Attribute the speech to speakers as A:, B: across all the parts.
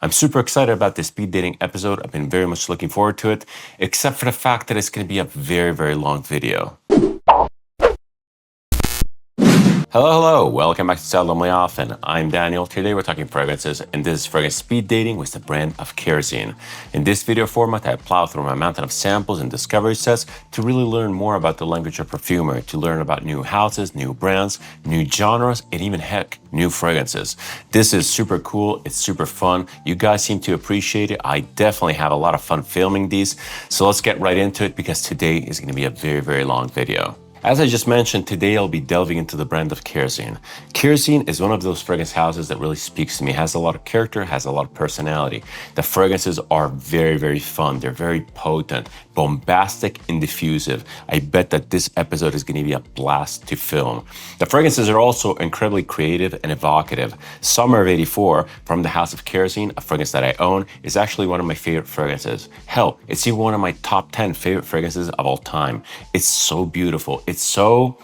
A: I'm super excited about this speed dating episode. I've been very much looking forward to it, except for the fact that it's going to be a very, very long video. Hello, welcome back to Santalum Slivers, and I'm Daniel. Today we're talking fragrances, and this is fragrance speed dating with the brand of Kerosene. In this video format, I plow through my mountain of samples and discovery sets to really learn more about the language of perfumery, to learn about new houses, new brands, new genres, and even heck, new fragrances. This is super cool, it's super fun. You guys seem to appreciate it. I definitely have a lot of fun filming these. So let's get right into it because today is going to be a very, very long video. As I just mentioned, today I'll be delving into the brand of Kerosene. Kerosene is one of those fragrance houses that really speaks to me. It has a lot of character, has a lot of personality. The fragrances are very, very fun. They're very potent, bombastic, and diffusive. I bet that this episode is going to be a blast to film. The fragrances are also incredibly creative and evocative. Summer of '84 from the House of Kerosene, a fragrance that I own, is actually one of my favorite fragrances. Hell, it's even one of my top 10 favorite fragrances of all time. It's so beautiful. It's so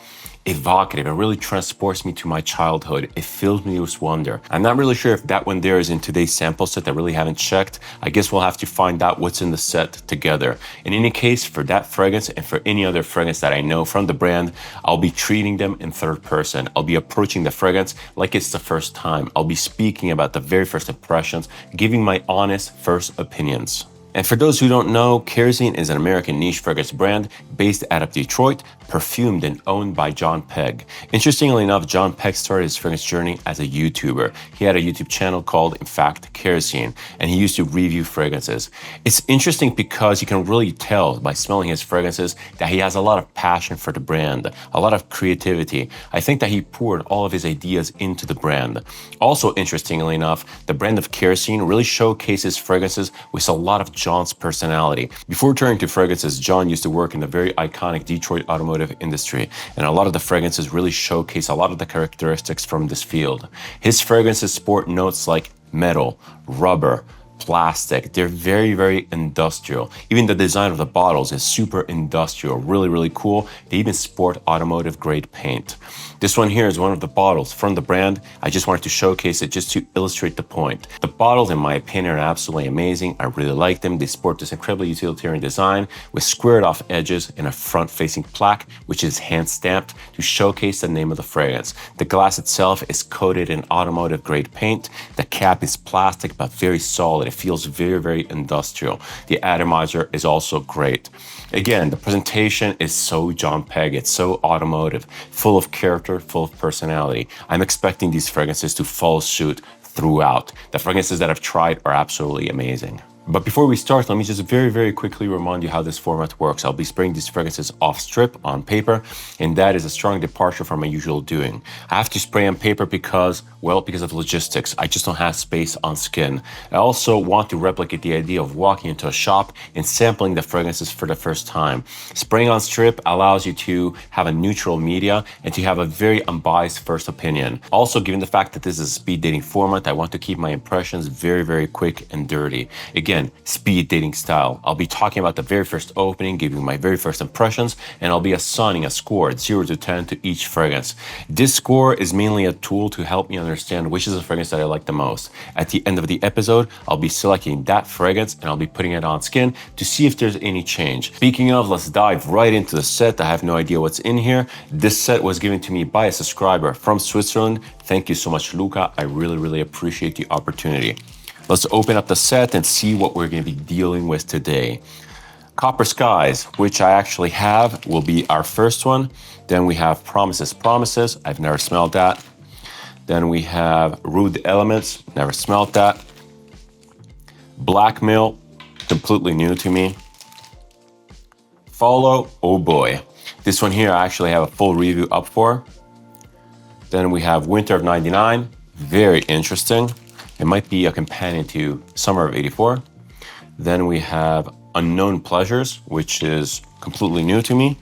A: evocative. It really transports me to my childhood. It fills me with wonder. I'm not really sure if that one there is in today's sample set. I really haven't checked. I guess we'll have to find out what's in the set together. In any case, for that fragrance and for any other fragrance that I know from the brand, I'll be treating them in third person. I'll be approaching the fragrance like it's the first time. I'll be speaking about the very first impressions, giving my honest first opinions. And for those who don't know, Kerosene is an American niche fragrance brand based out of Detroit, perfumed and owned by John Pegg. Interestingly enough, John Pegg started his fragrance journey as a YouTuber. He had a YouTube channel called, in fact, Kerosene, and he used to review fragrances. It's interesting because you can really tell by smelling his fragrances that he has a lot of passion for the brand, a lot of creativity. I think that he poured all of his ideas into the brand. Also, interestingly enough, the brand of Kerosene really showcases fragrances with a lot of John's personality. Before turning to fragrances, John used to work in the very iconic Detroit automotive industry, and a lot of the fragrances really showcase a lot of the characteristics from this field. His fragrances sport notes like metal, rubber, plastic. They're very, very industrial. Even the design of the bottles is super industrial, really, really cool. They even sport automotive grade paint. This one here is one of the bottles from the brand. I just wanted to showcase it just to illustrate the point. The bottles, in my opinion, are absolutely amazing. I really like them. They sport this incredibly utilitarian design with squared off edges and a front-facing plaque, which is hand-stamped to showcase the name of the fragrance. The glass itself is coated in automotive grade paint. The cap is plastic, but very solid. It feels very, very industrial. The atomizer is also great. Again, the presentation is so John Pegg. It's so automotive, full of character, full of personality. I'm expecting these fragrances to follow suit throughout. The fragrances that I've tried are absolutely amazing. But before we start, let me just very, very quickly remind you how this format works. I'll be spraying these fragrances off strip on paper, and that is a strong departure from my usual doing. I have to spray on paper because of logistics. I just don't have space on skin. I also want to replicate the idea of walking into a shop and sampling the fragrances for the first time. Spraying on strip allows you to have a neutral media and to have a very unbiased first opinion. Also, given the fact that this is a speed dating format, I want to keep my impressions very, very quick and dirty. Again, speed dating style. I'll be talking about the very first opening, giving my very first impressions, and I'll be assigning a score at 0 to 10 to each fragrance. This score is mainly a tool to help me understand which is the fragrance that I like the most. At the end of the episode, I'll be selecting that fragrance and I'll be putting it on skin to see if there's any change. Speaking of, let's dive right into the set. I have no idea what's in here. This set was given to me by a subscriber from Switzerland. Thank you so much, Luca. I really, really appreciate the opportunity. Let's open up the set and see what we're going to be dealing with today. Copper Skies, which I actually have, will be our first one. Then we have Promises, Promises. I've never smelled that. Then we have Rude Elements. Never smelled that. Blackmail, completely new to me. Follow, oh boy. This one here I actually have a full review up for. Then we have Winter of '99. Very interesting. It might be a companion to Summer of '84. Then we have Unknown Pleasures, which is completely new to me.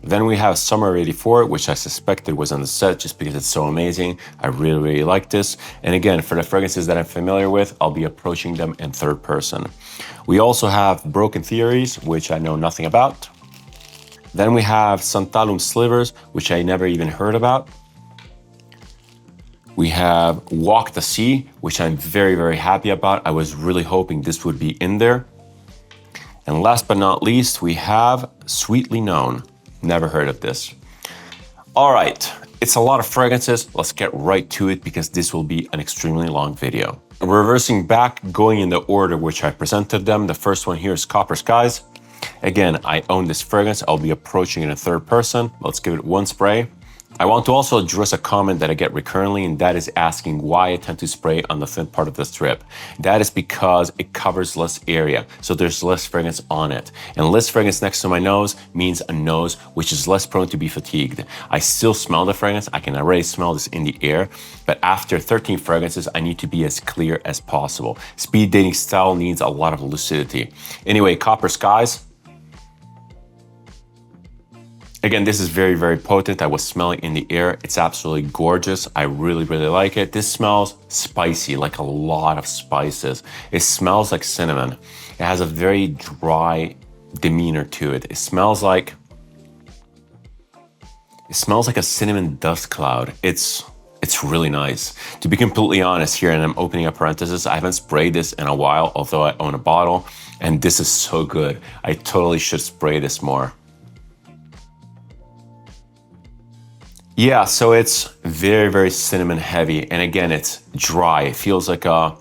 A: Then we have Summer of '84, which I suspected was on the set just because it's so amazing. I really, really like this. And again, for the fragrances that I'm familiar with, I'll be approaching them in third person. We also have Broken Theories, which I know nothing about. Then we have Santalum Slivers, which I never even heard about. We have Walk the Sea, which I'm very, very happy about. I was really hoping this would be in there. And last but not least, we have Sweetly Known. Never heard of this. All right, it's a lot of fragrances. Let's get right to it because this will be an extremely long video. Reversing back, going in the order which I presented them. The first one here is Copper Skies. Again, I own this fragrance. I'll be approaching it in third person. Let's give it one spray. I want to also address a comment that I get recurrently, and that is asking why I tend to spray on the thin part of the strip. That is because it covers less area, so there's less fragrance on it. And less fragrance next to my nose means a nose which is less prone to be fatigued. I still smell the fragrance, I can already smell this in the air, but after 13 fragrances, I need to be as clear as possible. Speed dating style needs a lot of lucidity. Anyway, Copper Skies. Again, this is very, very potent. I was smelling in the air. It's absolutely gorgeous. I really, really like it. This smells spicy, like a lot of spices. It smells like cinnamon. It has a very dry demeanor to it. It smells like a cinnamon dust cloud. It's really nice. To be completely honest here, and I'm opening a parenthesis, I haven't sprayed this in a while, although I own a bottle, and this is so good. I totally should spray this more. Yeah, so it's very, very cinnamon heavy. And again, it's dry. It feels like a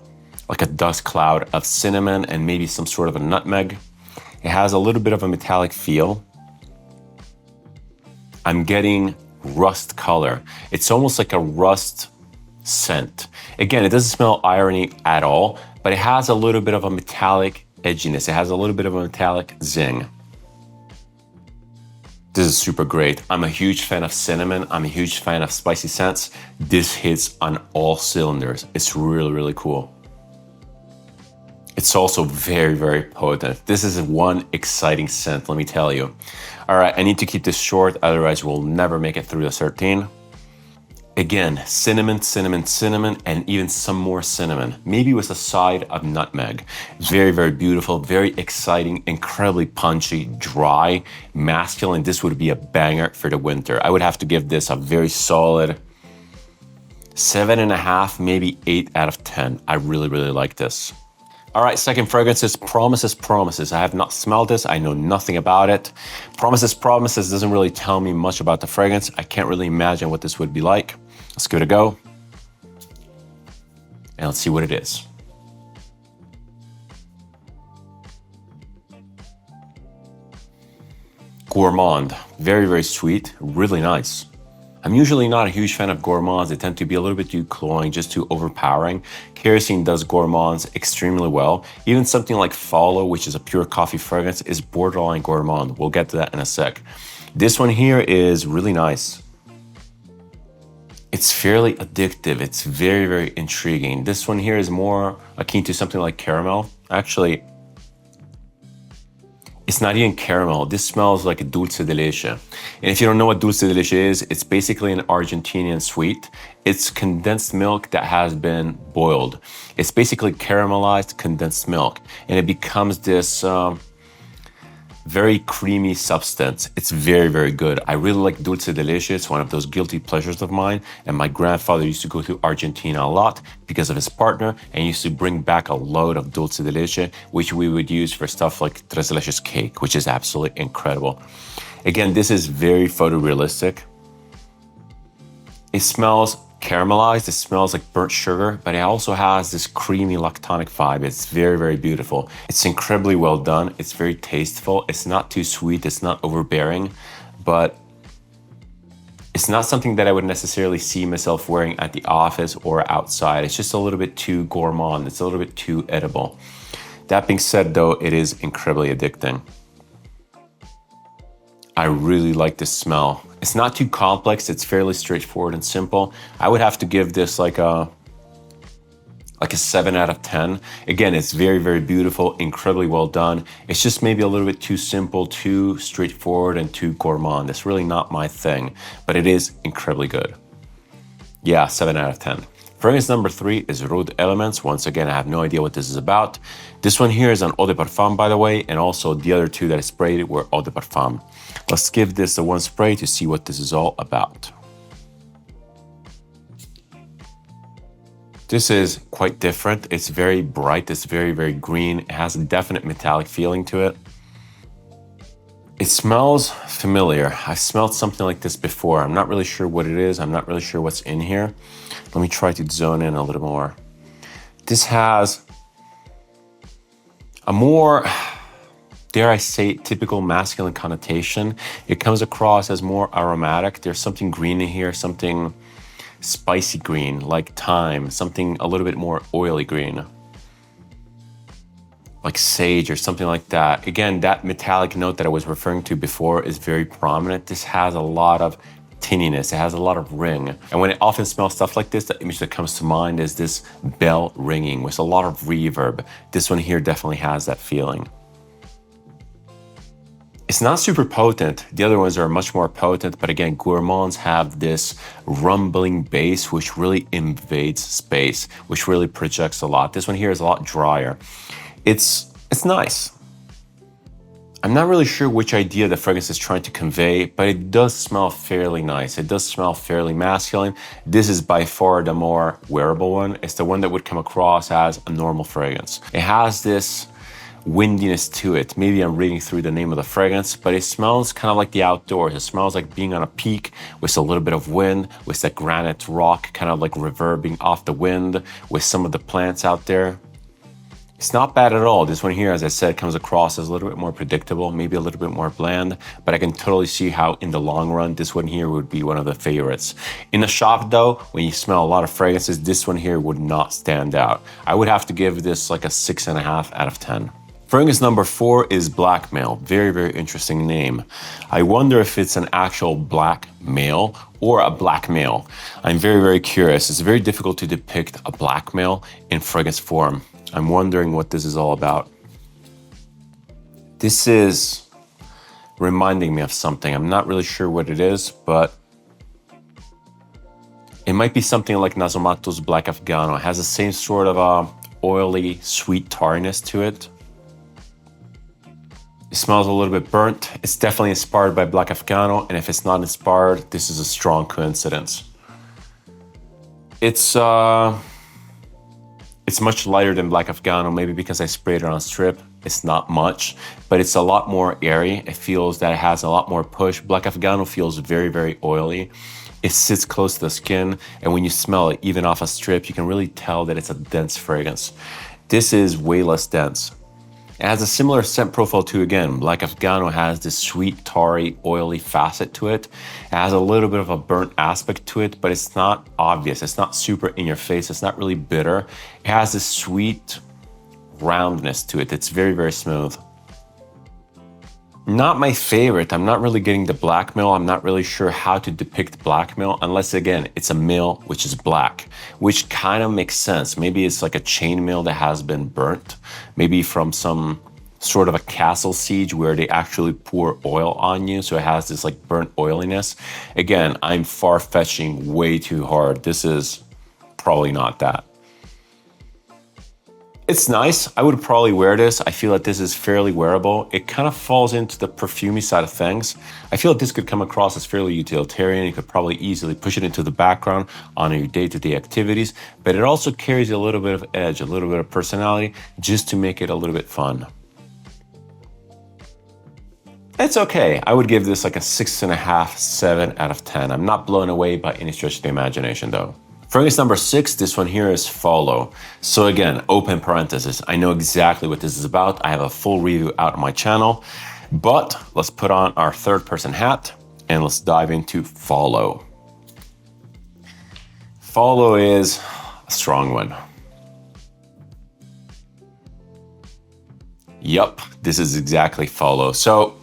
A: dust cloud of cinnamon and maybe some sort of a nutmeg. It has a little bit of a metallic feel. I'm getting rust color. It's almost like a rust scent. Again, it doesn't smell irony at all, but it has a little bit of a metallic edginess. It has a little bit of a metallic zing. This is super great. I'm a huge fan of cinnamon. I'm a huge fan of spicy scents. This hits on all cylinders. It's really, really cool. It's also very, very potent. This is one exciting scent, let me tell you. All right, I need to keep this short, otherwise we'll never make it through the 13. Again, cinnamon, cinnamon, cinnamon, and even some more cinnamon, maybe with a side of nutmeg. Very, very beautiful, very exciting, incredibly punchy, dry, masculine. This would be a banger for the winter. I would have to give this a very solid 7.5, maybe 8 out of 10. I really, really like this. All right, second fragrance is Promises, Promises. I have not smelled this. I know nothing about it. Promises, Promises doesn't really tell me much about the fragrance. I can't really imagine what this would be like. Let's give it a go. And let's see what it is. Gourmand. Very, very sweet. Really nice. I'm usually not a huge fan of gourmands. They tend to be a little bit too cloying, just too overpowering. Kerosene does gourmands extremely well. Even something like Follow, which is a pure coffee fragrance, is borderline gourmand. We'll get to that in a sec. This one here is really nice. It's fairly addictive. It's very, very intriguing. This one here is more akin to something like caramel. Actually, it's not even caramel. This smells like a dulce de leche. And if you don't know what dulce de leche is, it's basically an Argentinian sweet. It's condensed milk that has been boiled. It's basically caramelized condensed milk. And it becomes this very creamy substance. It's very, very good. I really like dulce de leche. It's one of those guilty pleasures of mine. And my grandfather used to go to Argentina a lot because of his partner and used to bring back a load of dulce de leche, which we would use for stuff like tres leches cake, which is absolutely incredible. Again, this is very photorealistic. It smells caramelized, it smells like burnt sugar, but it also has this creamy lactonic vibe. It's very, very beautiful. It's incredibly well done. It's very tasteful. It's not too sweet. It's not overbearing, but it's not something that I would necessarily see myself wearing at the office or outside. It's just a little bit too gourmand. It's a little bit too edible. That being said, though, it is incredibly addicting. I really like this smell. It's not too complex. It's fairly straightforward and simple. I would have to give this like a 7 out of 10. Again, it's very, very beautiful, incredibly well done. It's just maybe a little bit too simple, too straightforward, and too gourmand. It's really not my thing, but it is incredibly good. Yeah, 7 out of 10. Fragrance number 3 is Rude Elements. Once again, I have no idea what this is about. This one here is an eau de parfum, by the way, and also the other two that I sprayed were eau de parfum. Let's give this a one spray to see what this is all about. This is quite different. It's very bright. It's very, very green. It has a definite metallic feeling to it. It smells familiar. I've smelled something like this before. I'm not really sure what it is. I'm not really sure what's in here. Let me try to zone in a little more. This has a more, dare I say, typical masculine connotation. It comes across as more aromatic. There's something green in here, something spicy green, like thyme, something a little bit more oily green, like sage or something like that. Again, that metallic note that I was referring to before is very prominent. This has a lot of tinniness. It has a lot of ring. And when I often smell stuff like this, the image that comes to mind is this bell ringing with a lot of reverb. This one here definitely has that feeling. It's not super potent. The other ones are much more potent, but again, gourmands have this rumbling bass which really invades space, which really projects a lot. This one here is a lot drier. It's nice. I'm not really sure which idea the fragrance is trying to convey, but it does smell fairly nice. It does smell fairly masculine. This is by far the more wearable one. It's the one that would come across as a normal fragrance. It has this windiness to it. Maybe I'm reading through the name of the fragrance, but it smells kind of like the outdoors. It smells like being on a peak with a little bit of wind, with that granite rock kind of like reverbing off the wind, with some of the plants out there. It's not bad at all. This one here, as I said, comes across as a little bit more predictable, maybe a little bit more bland, but I can totally see how in the long run, this one here would be one of the favorites. In the shop though, when you smell a lot of fragrances, this one here would not stand out. I would have to give this like a 6.5 out of 10. Fragrance number 4 is Blackmail. Very, very interesting name. I wonder if it's an actual black male or a black male. I'm very, very curious. It's very difficult to depict a black male in fragrance form. I'm wondering what this is all about. This is reminding me of something. I'm not really sure what it is, but it might be something like Nasomato's Black Afghano. It has the same sort of oily, sweet tarriness to it. It smells a little bit burnt. It's definitely inspired by Black Afghano, and if it's not inspired, this is a strong coincidence. It's much lighter than Black Afghano, maybe because I sprayed it on strip. It's not much, but it's a lot more airy. It feels that it has a lot more push. Black Afghano feels very, very oily. It sits close to the skin, and when you smell it, even off a strip, you can really tell that it's a dense fragrance. This is way less dense. It has a similar scent profile to, again, Black Afghano has this sweet, tarry, oily facet to it. It has a little bit of a burnt aspect to it, but it's not obvious. It's not super in your face. It's not really bitter. It has this sweet roundness to it. It's very, very smooth. Not my favorite. I'm not really getting the blackmail. I'm not really sure how to depict blackmail unless, again, it's a male which is black, which kind of makes sense. Maybe it's like a chainmail that has been burnt, maybe from some sort of a castle siege where they actually pour oil on you, so it has this like burnt oiliness. Again, I'm far-fetching way too hard. This is probably not that. It's nice. I would probably wear this. I feel that this is fairly wearable. It kind of falls into the perfumey side of things. I feel that this could come across as fairly utilitarian. You could probably easily push it into the background on your day-to-day activities, but it also carries a little bit of edge, a little bit of personality, just to make it a little bit fun. It's okay. I would give this like a 6.5, 7 out of 10. I'm not blown away by any stretch of the imagination though. Fragrance number 6, this one here is Follow. So again, open parenthesis. I know exactly what this is about. I have a full review out on my channel, but let's put on our third person hat and let's dive into Follow. Follow is a strong one. Yup, this is exactly Follow. So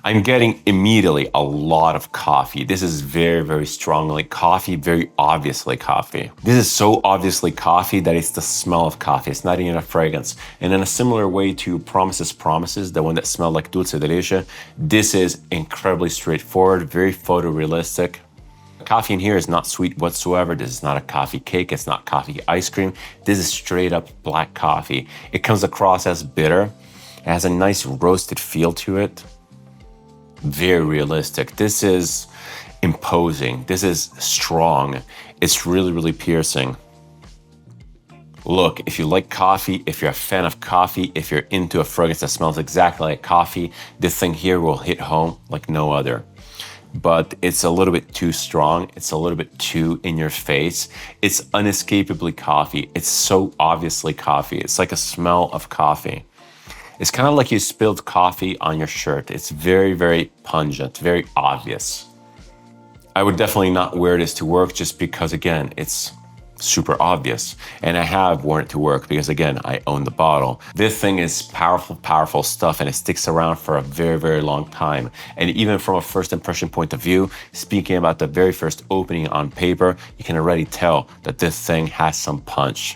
A: I'm getting immediately a lot of coffee. This is very, very strongly coffee, very obviously coffee. This is so obviously coffee that it's the smell of coffee. It's not even a fragrance. And in a similar way to Promises, the one that smelled like Dulce de Leche, this is incredibly straightforward, very photorealistic. Coffee in here is not sweet whatsoever. This is not a coffee cake. It's not coffee ice cream. This is straight up black coffee. It comes across as bitter. It has a nice roasted feel to it. Very realistic. This is imposing. This is strong. It's really, really piercing. Look, if you like coffee, if you're a fan of coffee, if you're into a fragrance that smells exactly like coffee, this thing here will hit home like no other. But it's a little bit too strong. It's a little bit too in your face. It's unescapably coffee. It's so obviously coffee. It's like a smell of coffee. It's kind of like you spilled coffee on your shirt. It's very, very pungent, very obvious. I would definitely not wear this to work just because, again, it's super obvious. And I have worn it to work because, again, I own the bottle. This thing is powerful, powerful stuff, and it sticks around for a very, very long time. And even from a first impression point of view, speaking about the very first opening on paper, you can already tell that this thing has some punch.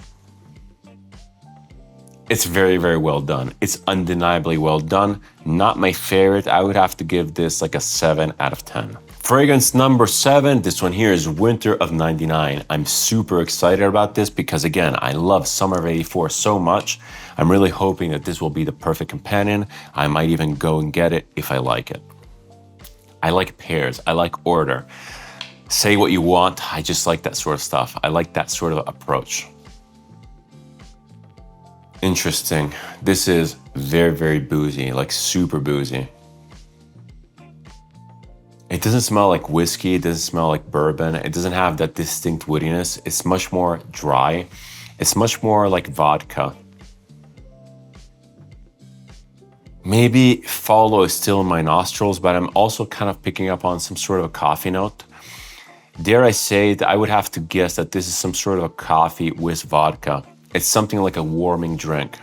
A: It's very, very well done. It's undeniably well done. Not my favorite. I would have to give this like a 7 out of 10. Fragrance number 7, this one here is Winter of 99. I'm super excited about this because, again, I love Summer of 84 so much. I'm really hoping that this will be the perfect companion. I might even go and get it if I like it. I like pairs. I like order. Say what you want. I just like that sort of stuff. I like that sort of approach. Interesting. This is very, very boozy, like super boozy. It doesn't smell like whiskey, it doesn't smell like bourbon, it doesn't have that distinct woodiness. It's much more dry. It's much more like vodka. Maybe Follow is still in my nostrils, but I'm also kind of picking up on some sort of a coffee note. Dare I say that I would have to guess that this is some sort of a coffee with vodka. It's something like a warming drink.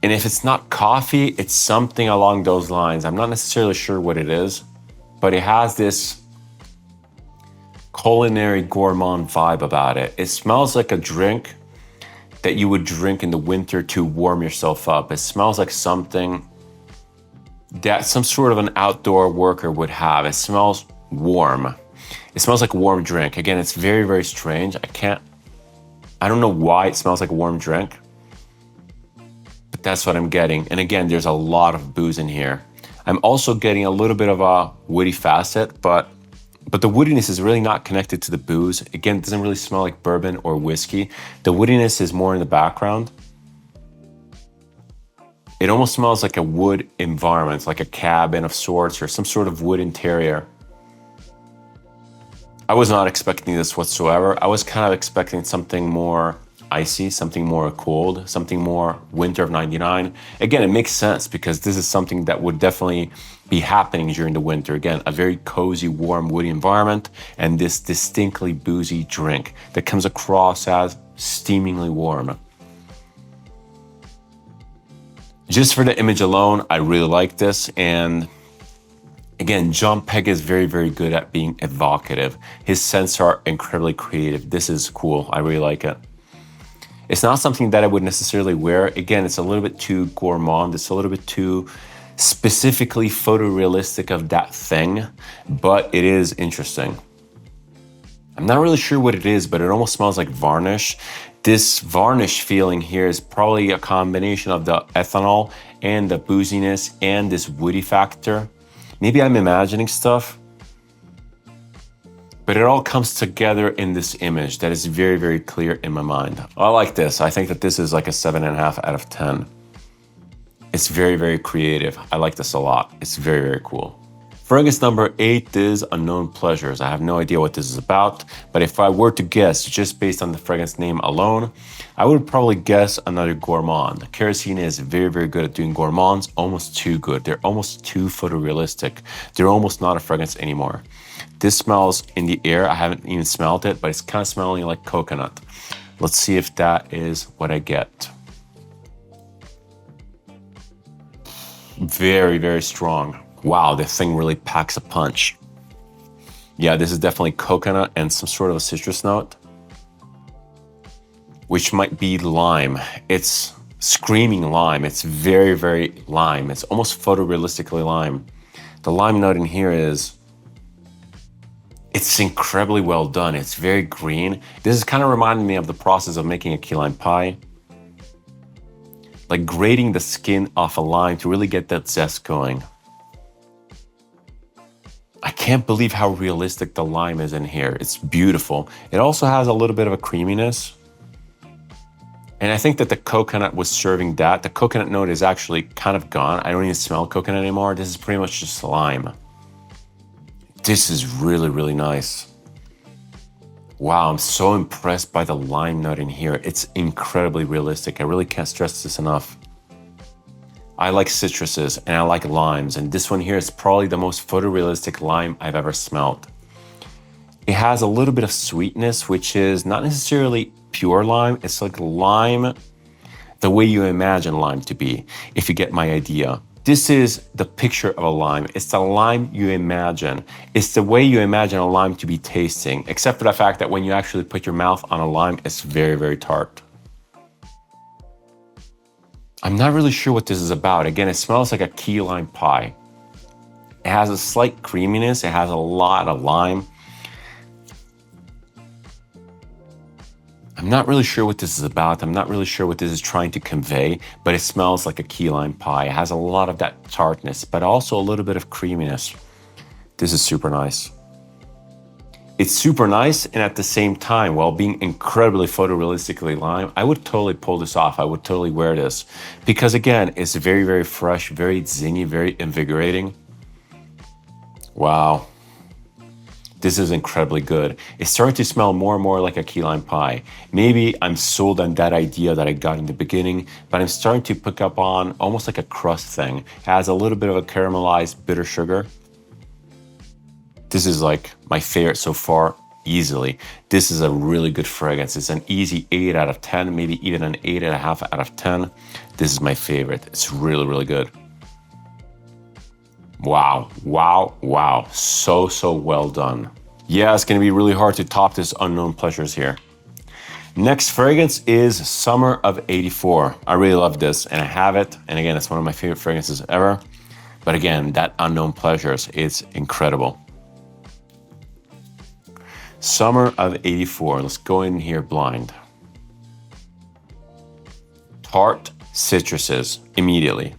A: And if it's not coffee, it's something along those lines. I'm not necessarily sure what it is, but it has this culinary gourmand vibe about it. It smells like a drink that you would drink in the winter to warm yourself up. It smells like something that some sort of an outdoor worker would have. It smells warm. It smells like a warm drink. Again, it's very, very strange. I don't know why it smells like a warm drink. That's what I'm getting. And again, there's a lot of booze in here. I'm also getting a little bit of a woody facet, but the woodiness is really not connected to the booze. Again, it doesn't really smell like bourbon or whiskey. The woodiness is more in the background. It almost smells like a wood environment, like a cabin of sorts or some sort of wood interior. I was not expecting this whatsoever. I was kind of expecting something more icy, something more cold, something more Winter of 99. Again, it makes sense because this is something that would definitely be happening during the winter. Again, a very cozy, warm, woody environment and this distinctly boozy drink that comes across as steamingly warm. Just for the image alone, I really like this. And again, John Pegg is very, very good at being evocative. His scents are incredibly creative. This is cool. I really like it. It's not something that I would necessarily wear. Again, it's a little bit too gourmand. It's a little bit too specifically photorealistic of that thing, but it is interesting. I'm not really sure what it is, but it almost smells like varnish. This varnish feeling here is probably a combination of the ethanol and the booziness and this woody factor. Maybe I'm imagining stuff, but it all comes together in this image that is very, very clear in my mind. I like this. I think that this is like a 7.5 out of 10. It's very, very creative. I like this a lot. It's very, very cool. Fragrance number 8 is Unknown Pleasures. I have no idea what this is about, but if I were to guess just based on the fragrance name alone, I would probably guess another gourmand. Kerosene is very, very good at doing gourmands, almost too good. They're almost too photorealistic. They're almost not a fragrance anymore. This smells in the air. I haven't even smelled it, but it's kind of smelling like coconut. Let's see if that is what I get. Very, very strong. Wow, this thing really packs a punch. Yeah, this is definitely coconut and some sort of a citrus note, which might be lime. It's screaming lime. It's very, very lime. It's almost photorealistically lime. The lime note in here it's incredibly well done. It's very green. This is kind of reminding me of the process of making a key lime pie. Like grating the skin off a lime to really get that zest going. I Can't believe how realistic the lime is in here. It's beautiful. It also has a little bit of a creaminess. And I think that the coconut was serving that. The coconut note is actually kind of gone. I don't even smell coconut anymore. This is pretty much just lime. This is really, really nice. Wow, I'm so impressed by the lime note in here. It's incredibly realistic. I really can't stress this enough. I like citruses and I like limes, and this one here is probably the most photorealistic lime I've ever smelled. It has a little bit of sweetness, which is not necessarily pure lime. It's like lime the way you imagine lime to be, if you get my idea. This is the picture of a lime. It's the lime you imagine. It's the way you imagine a lime to be tasting, except for the fact that when you actually put your mouth on a lime, it's very, very tart. I'm not really sure what this is about. Again, it smells like a key lime pie. It has a slight creaminess. It has a lot of lime. I'm not really sure what this is about. I'm not really sure what this is trying to convey, but it smells like a key lime pie. It has a lot of that tartness, but also a little bit of creaminess. This is super nice. It's super nice, and at the same time, while being incredibly photorealistically lime, I would totally pull this off. I would totally wear this. Because again, it's very, very fresh, very zingy, very invigorating. Wow. This is incredibly good. It's starting to smell more and more like a key lime pie. Maybe I'm sold on that idea that I got in the beginning, but I'm starting to pick up on almost like a crust thing. It has a little bit of a caramelized bitter sugar. This is like my favorite so far, easily. This is a really good fragrance. It's an easy 8 out of 10, maybe even an 8.5 out of 10. This is my favorite. It's really, really good. Wow, wow, wow. So, so well done. Yeah, it's gonna be really hard to top this Unknown Pleasures here. Next fragrance is Summer of '84. I really love this, and I have it. And again, it's one of my favorite fragrances ever. But again, that Unknown Pleasures is incredible. Summer of '84. Let's go in here blind. Tart citruses immediately.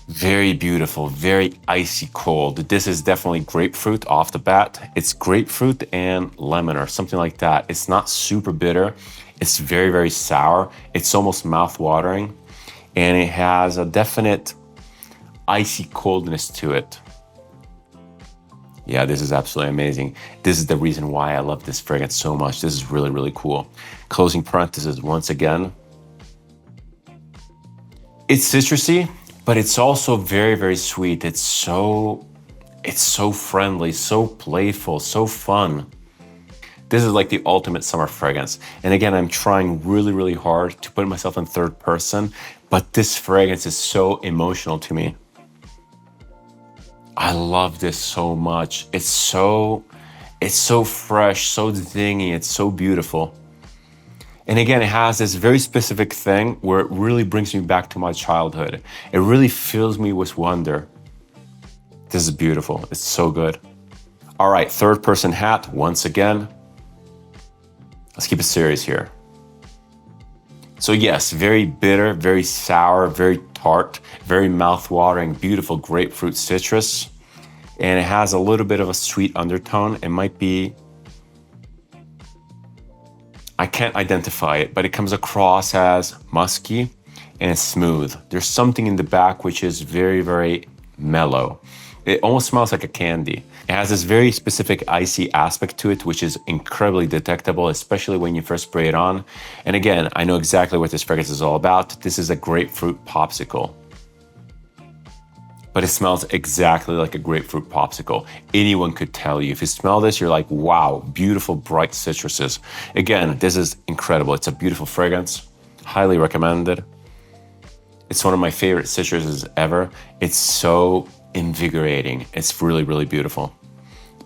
A: Very beautiful, very icy cold. This is definitely grapefruit off the bat. It's grapefruit and lemon or something like that. It's not super bitter. It's very, very sour. It's almost mouth-watering. And it has a definite icy coldness to it. Yeah, this is absolutely amazing. This is the reason why I love this fragrance so much. This is really, really cool. Closing parenthesis once again. It's citrusy, but it's also very, very sweet. It's so friendly, so playful, so fun. This is like the ultimate summer fragrance. And again, I'm trying really, really hard to put myself in third person, but this fragrance is so emotional to me. I love this so much. It's so fresh, so zingy, it's so beautiful. And again, it has this very specific thing where it really brings me back to my childhood. It really fills me with wonder. This is beautiful. It's so good. All right, third person hat once again. Let's keep it serious here. So yes, very bitter, very sour, very tart, very mouth-watering, beautiful grapefruit citrus. And it has a little bit of a sweet undertone. It might be, I can't identify it, but it comes across as musky and smooth. There's something in the back which is very, very mellow. It almost smells like a candy. It has this very specific icy aspect to it, which is incredibly detectable, especially when you first spray it on. And again, I know exactly what this fragrance is all about. This is a grapefruit popsicle. But it smells exactly like a grapefruit popsicle. Anyone could tell you. If you smell this, you're like, wow, beautiful, bright citruses. Again, this is incredible. It's a beautiful fragrance. Highly recommended. It's one of my favorite citruses ever. It's so invigorating. It's really, really beautiful.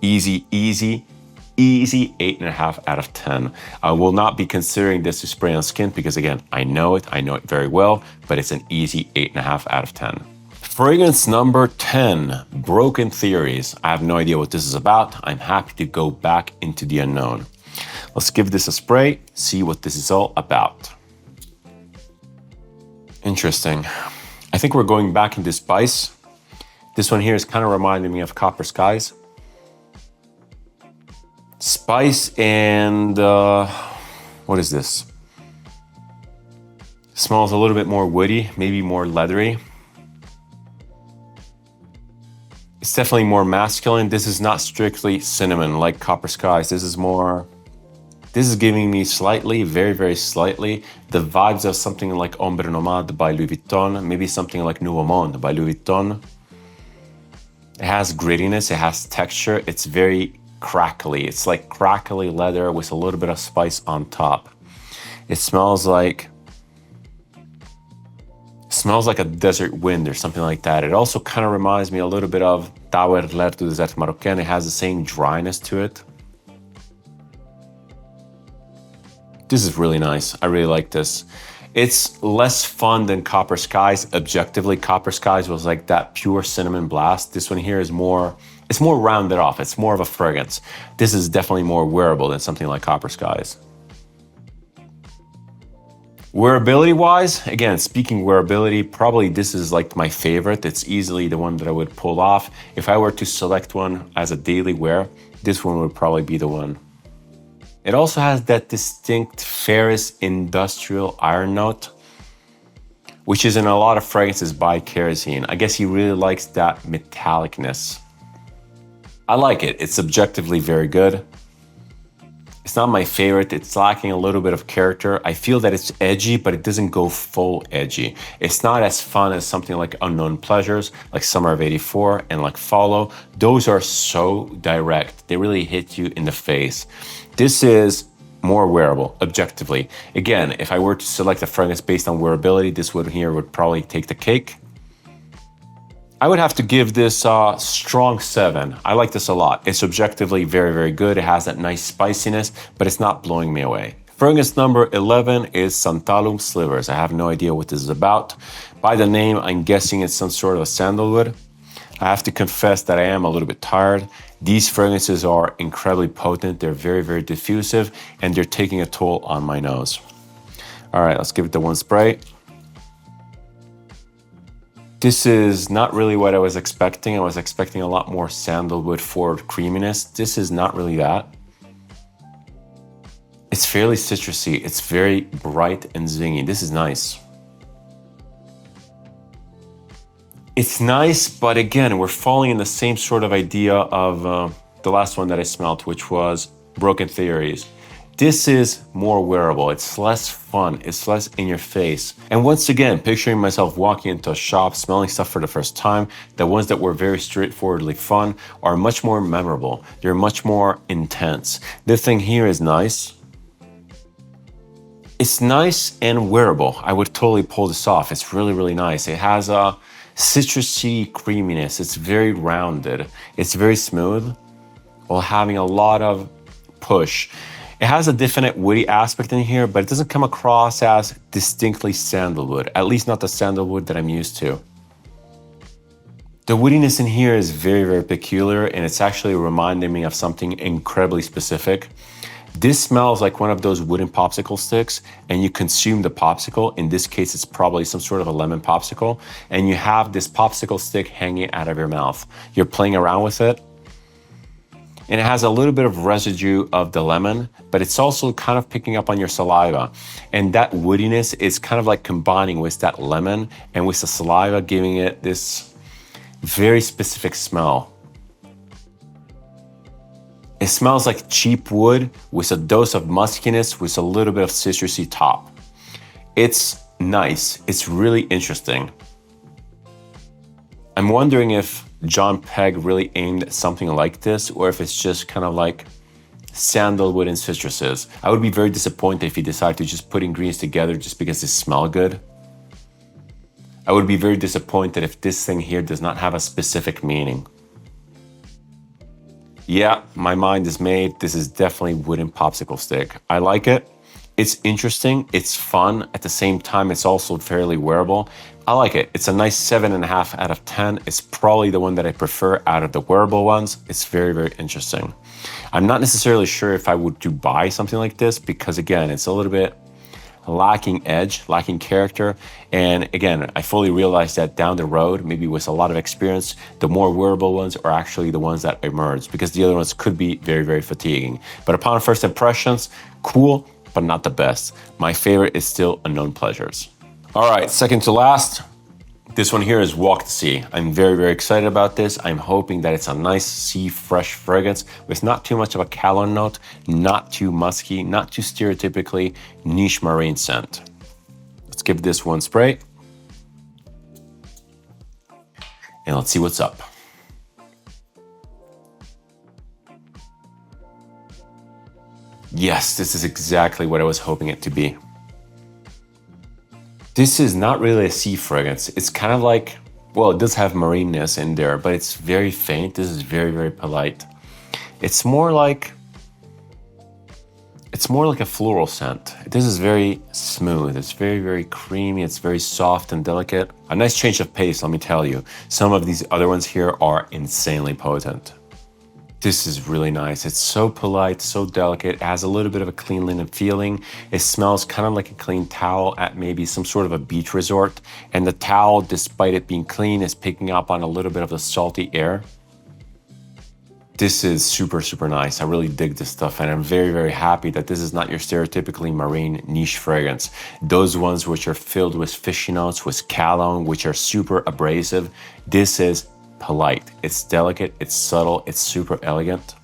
A: Easy 8.5 out of 10. I will not be considering this to spray on skin because again, I know it very well, but it's an easy 8.5 out of 10. Fragrance number 10, Broken Theories. I have no idea what this is about. I'm happy to go back into the unknown. Let's give this a spray, see what this is all about. Interesting. I think we're going back into spice. This one here is kind of reminding me of Copper Skies. Spice and what is this? Smells a little bit more woody, maybe more leathery. It's definitely more masculine. This is not strictly cinnamon like Copper Skies. This is giving me slightly, very, very slightly, the vibes of something like Ombre Nomade by Louis Vuitton, maybe something like Nouveau Monde by Louis Vuitton. It has grittiness, it has texture, it's very crackly. It's like crackly leather with a little bit of spice on top. It smells like a desert wind or something like that. It also kind of reminds me a little bit of Tower L'air du Désert Marocain. It has the same dryness to it. This is really nice. I really like this. It's less fun than Copper Skies. Objectively, Copper Skies was like that pure cinnamon blast. This one here is it's more rounded off. It's more of a fragrance. This is definitely more wearable than something like Copper Skies. Wearability wise, again, speaking wearability, probably this is like my favorite. It's easily the one that I would pull off. If I were to select one as a daily wear, this one would probably be the one. It also has that distinct ferrous industrial iron note, which is in a lot of fragrances by Kerosene. I guess he really likes that metallicness. I like it. It's objectively very good. It's not my favorite. It's lacking a little bit of character. I feel that it's edgy, but it doesn't go full edgy. It's not as fun as something like Unknown Pleasures, like Summer of '84, and like Follow. Those are so direct. They really hit you in the face. This is more wearable, objectively. Again, if I were to select a fragrance based on wearability, this one here would probably take the cake. I would have to give this a strong 7. I like this a lot. It's objectively very, very good. It has that nice spiciness, but it's not blowing me away. Fragrance number 11 is Santalum Slivers. I have no idea what this is about. By the name, I'm guessing it's some sort of a sandalwood. I have to confess that I am a little bit tired. These fragrances are incredibly potent. They're very, very diffusive, and they're taking a toll on my nose. All right, let's give it the one spray. This is not really what I was expecting. I was expecting a lot more sandalwood forward creaminess. This is not really that. It's fairly citrusy. It's very bright and zingy. This is nice. It's nice, but again, we're falling in the same sort of idea of the last one that I smelled, which was Broken Theories. This is more wearable. It's less fun. It's less in your face. And once again, picturing myself walking into a shop, smelling stuff for the first time, the ones that were very straightforwardly fun are much more memorable. They're much more intense. This thing here is nice. It's nice and wearable. I would totally pull this off. It's really, really nice. It has a citrusy creaminess. It's very rounded. It's very smooth while having a lot of push. It has a definite woody aspect in here, but it doesn't come across as distinctly sandalwood, at least not the sandalwood that I'm used to. The woodiness in here is very, very peculiar, and it's actually reminding me of something incredibly specific. This smells like one of those wooden popsicle sticks, and you consume the popsicle. In this case, it's probably some sort of a lemon popsicle, and you have this popsicle stick hanging out of your mouth. You're playing around with it, and it has a little bit of residue of the lemon, but it's also kind of picking up on your saliva. And that woodiness is kind of like combining with that lemon and with the saliva, giving it this very specific smell. It smells like cheap wood with a dose of muskiness with a little bit of citrusy top. It's nice. It's really interesting. I'm wondering if John Pegg really aimed at something like this, or if it's just kind of like sandalwood and citruses. I would be very disappointed if he decided to just put ingredients together just because they smell good. I would be very disappointed if this thing here does not have a specific meaning. Yeah, my mind is made. This is definitely wooden popsicle stick. I like it. It's interesting. It's fun. At the same time, it's also fairly wearable. I like it. It's a nice 7.5 out of 10. It's probably the one that I prefer out of the wearable ones. It's very, very interesting. I'm not necessarily sure if I would buy something like this because, again, it's a little bit lacking edge, lacking character. And again, I fully realized that down the road, maybe with a lot of experience, the more wearable ones are actually the ones that emerge, because the other ones could be very, very fatiguing. But upon first impressions, cool, but not the best. My favorite is still Unknown Pleasures. All right, second to last. This one here is Walk the Sea. I'm very, very excited about this. I'm hoping that it's a nice sea fresh fragrance with not too much of a cologne note, not too musky, not too stereotypically niche marine scent. Let's give this one spray. And let's see what's up. Yes, this is exactly what I was hoping it to be. This is not really a sea fragrance. It's kind of like, well, it does have marineness in there, but it's very faint. This is very, very polite. It's more like a floral scent. This is very smooth. It's very, very creamy. It's very soft and delicate. A nice change of pace, let me tell you. Some of these other ones here are insanely potent. This is really nice. It's so polite, so delicate. It has a little bit of a clean linen feeling. It smells kind of like a clean towel at maybe some sort of a beach resort. And the towel, despite it being clean, is picking up on a little bit of the salty air. This is super, super nice. I really dig this stuff, and I'm very, very happy that this is not your stereotypically marine niche fragrance. Those ones which are filled with fishy notes, with cologne, which are super abrasive. This is polite. It's delicate, it's subtle, it's super elegant.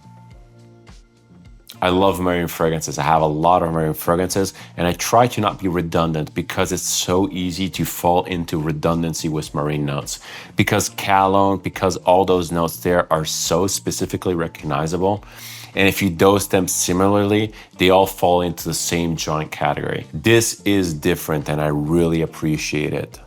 A: I love marine fragrances. I have a lot of marine fragrances, and I try to not be redundant because it's so easy to fall into redundancy with marine notes. Because cologne, because all those notes there are so specifically recognizable, and if you dose them similarly, they all fall into the same joint category. This is different, and I really appreciate it.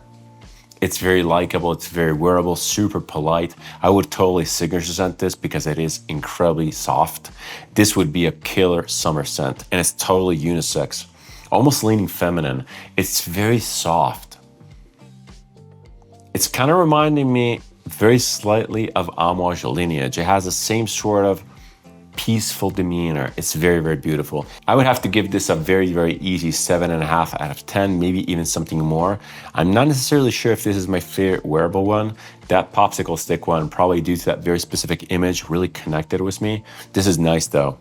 A: It's very likable, it's very wearable, super polite. I would totally signature scent this because it is incredibly soft. This would be a killer summer scent, and it's totally unisex, almost leaning feminine. It's very soft. It's kind of reminding me very slightly of Amouage lineage. It has the same sort of peaceful demeanor. It's very, very beautiful. I would have to give this a very, very easy 7.5 out of 10, maybe even something more. I'm not necessarily sure if this is my favorite wearable one. That popsicle stick one, probably due to that very specific image, really connected with me. This is nice though.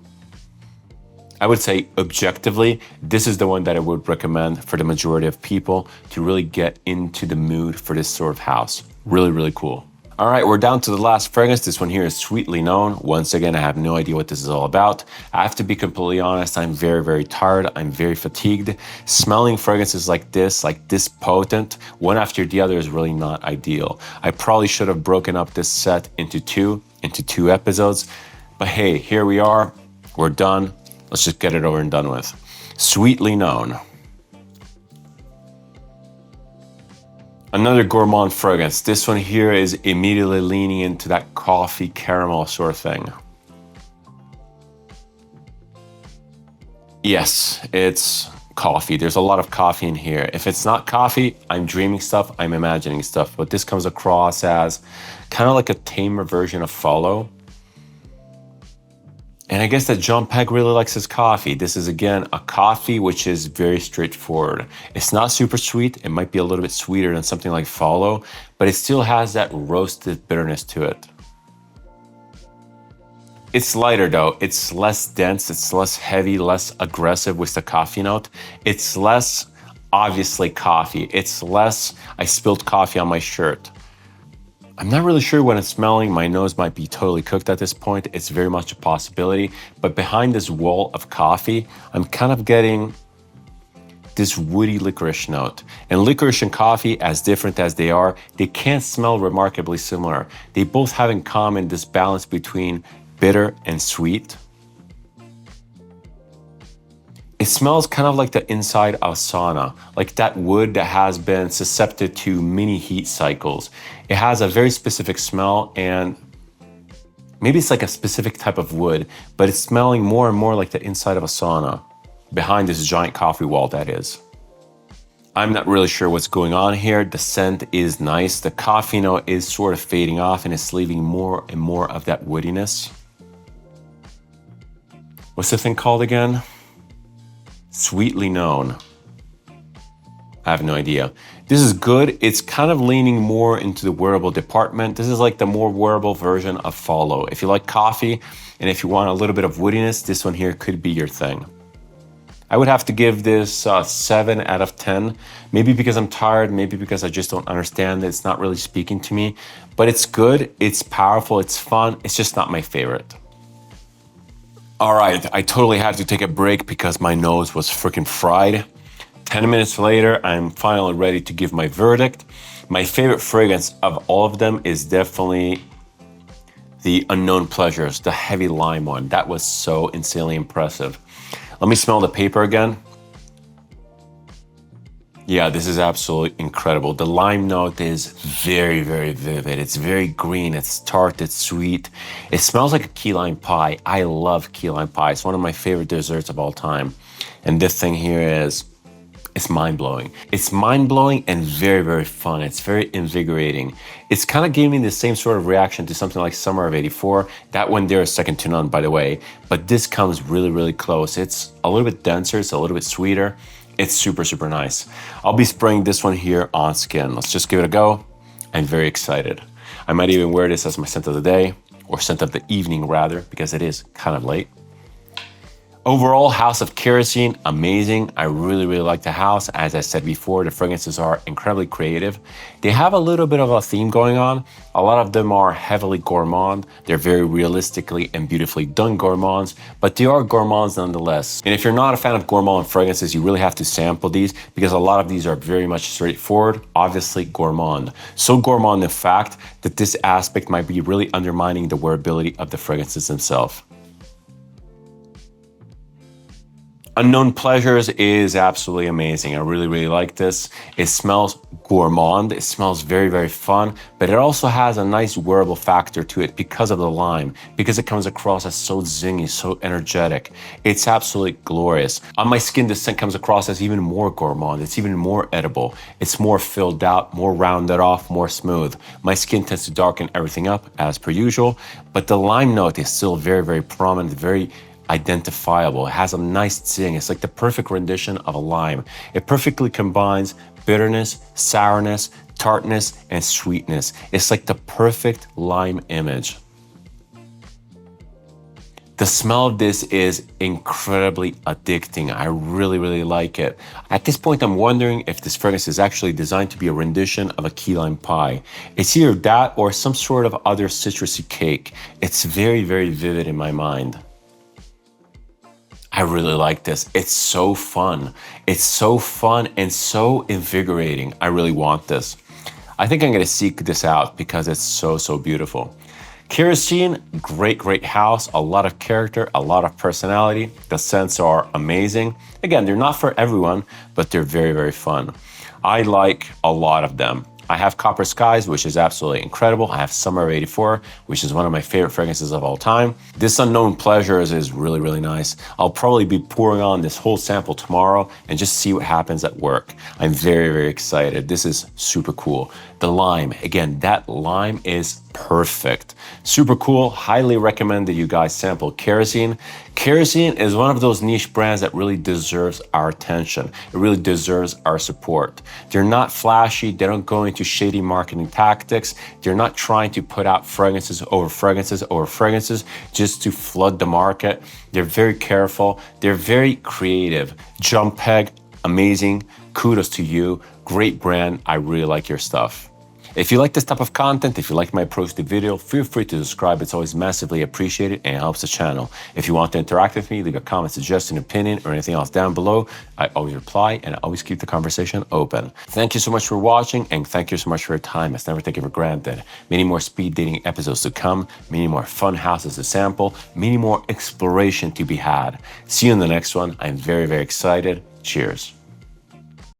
A: I would say objectively, this is the one that I would recommend for the majority of people to really get into the mood for this sort of house. Really, really cool. All right, we're down to the last fragrance. This one here is Sweetly Known. Once again, I have no idea what this is all about. I have to be completely honest, I'm very, very tired. I'm very fatigued. Smelling fragrances like this potent, one after the other is really not ideal. I probably should have broken up this set into two episodes. But hey, here we are. We're done. Let's just get it over and done with. Sweetly Known. Another gourmand fragrance. This one here is immediately leaning into that coffee caramel sort of thing. Yes, it's coffee. There's a lot of coffee in here. If it's not coffee, I'm dreaming stuff, I'm imagining stuff. But this comes across as kind of like a tamer version of Follow. And I guess that John Pegg really likes his coffee. This is, again, a coffee which is very straightforward. It's not super sweet. It might be a little bit sweeter than something like Follow, but it still has that roasted bitterness to it. It's lighter though. It's less dense. It's less heavy, less aggressive with the coffee note. It's less obviously coffee. It's less, I spilled coffee on my shirt. I'm not really sure when it's smelling. My nose might be totally cooked at this point. It's very much a possibility. But behind this wall of coffee, I'm kind of getting this woody licorice note. And licorice and coffee, as different as they are, they can smell remarkably similar. They both have in common this balance between bitter and sweet. It smells kind of like the inside of a sauna, like that wood that has been susceptible to mini heat cycles. It has a very specific smell, and maybe it's like a specific type of wood, but it's smelling more and more like the inside of a sauna, behind this giant coffee wall that is. I'm not really sure what's going on here. The scent is nice. The coffee note is sort of fading off and it's leaving more and more of that woodiness. What's the thing called again? Sweetly Known. I have no idea. This is good. It's kind of leaning more into the wearable department. This is like the more wearable version of Follow. If you like coffee and if you want a little bit of woodiness, this one here could be your thing. I would have to give this 7 out of 10. Maybe because I'm tired, maybe because I just don't understand it. It's not really speaking to me, but it's good, it's powerful, it's fun. It's just not my favorite. All right, I totally had to take a break because my nose was freaking fried. 10 minutes later, I'm finally ready to give my verdict. My favorite fragrance of all of them is definitely the Unknown Pleasures, the heavy lime one. That was so insanely impressive. Let me smell the paper again. Yeah, this is absolutely incredible. The lime note is very, very vivid. It's very green, it's tart, it's sweet. It smells like a key lime pie. I love key lime pie. It's one of my favorite desserts of all time. And this thing here is, it's mind-blowing. It's mind-blowing and very, very fun. It's very invigorating. It's kind of giving me the same sort of reaction to something like Summer of '84. That one there is second to none, by the way. But this comes really, really close. It's a little bit denser. It's a little bit sweeter. It's super, super nice. I'll be spraying this one here on skin. Let's just give it a go. I'm very excited. I might even wear this as my scent of the day, or scent of the evening rather, because it is kind of late. Overall, House of Kerosene, amazing. I really, really like the house. As I said before, the fragrances are incredibly creative. They have a little bit of a theme going on. A lot of them are heavily gourmand. They're very realistically and beautifully done gourmands, but they are gourmands nonetheless. And if you're not a fan of gourmand fragrances, you really have to sample these because a lot of these are very much straightforward, obviously gourmand. So gourmand, in fact, that this aspect might be really undermining the wearability of the fragrances themselves. Unknown Pleasures is absolutely amazing. I really, really like this. It smells gourmand. It smells very, very fun, but it also has a nice wearable factor to it because of the lime, because it comes across as so zingy, so energetic. It's absolutely glorious. On my skin, this scent comes across as even more gourmand. It's even more edible. It's more filled out, more rounded off, more smooth. My skin tends to darken everything up as per usual, but the lime note is still very, very prominent, very identifiable. It has a nice zing. It's like the perfect rendition of a lime. It perfectly combines bitterness, sourness, tartness, and sweetness. It's like the perfect lime image. The smell of this is incredibly addicting. I really, really like it. At this point, I'm wondering if this fragrance is actually designed to be a rendition of a key lime pie. It's either that or some sort of other citrusy cake. It's very, very vivid in my mind. I really like this. It's so fun. It's so fun and so invigorating. I really want this. I think I'm gonna seek this out because it's so, so beautiful. Kerosene, great, great house. A lot of character, a lot of personality. The scents are amazing. Again, they're not for everyone, but they're very, very fun. I like a lot of them. I have Copper Skies, which is absolutely incredible. I have Summer of '84, which is one of my favorite fragrances of all time. This Unknown Pleasures is really, really nice. I'll probably be pouring on this whole sample tomorrow and just see what happens at work. I'm very, very excited. This is super cool. The lime, again, that lime is perfect. Super cool. Highly recommend that you guys sample Kerosene. Kerosene is one of those niche brands that really deserves our attention. It really deserves our support. They're not flashy. They don't go into shady marketing tactics. They're not trying to put out fragrances over fragrances over fragrances just to flood the market. They're very careful. They're very creative. Jump Peg, amazing. Kudos to you. Great brand. I really like your stuff. If you like this type of content, if you like my approach to video, feel free to subscribe. It's always massively appreciated and it helps the channel. If you want to interact with me, leave a comment, suggestion, opinion, or anything else down below. I always reply and I always keep the conversation open. Thank you so much for watching and thank you so much for your time. It's never taken for granted. Many more speed dating episodes to come, many more fun houses to sample, many more exploration to be had. See you in the next one. I'm very, very excited. Cheers.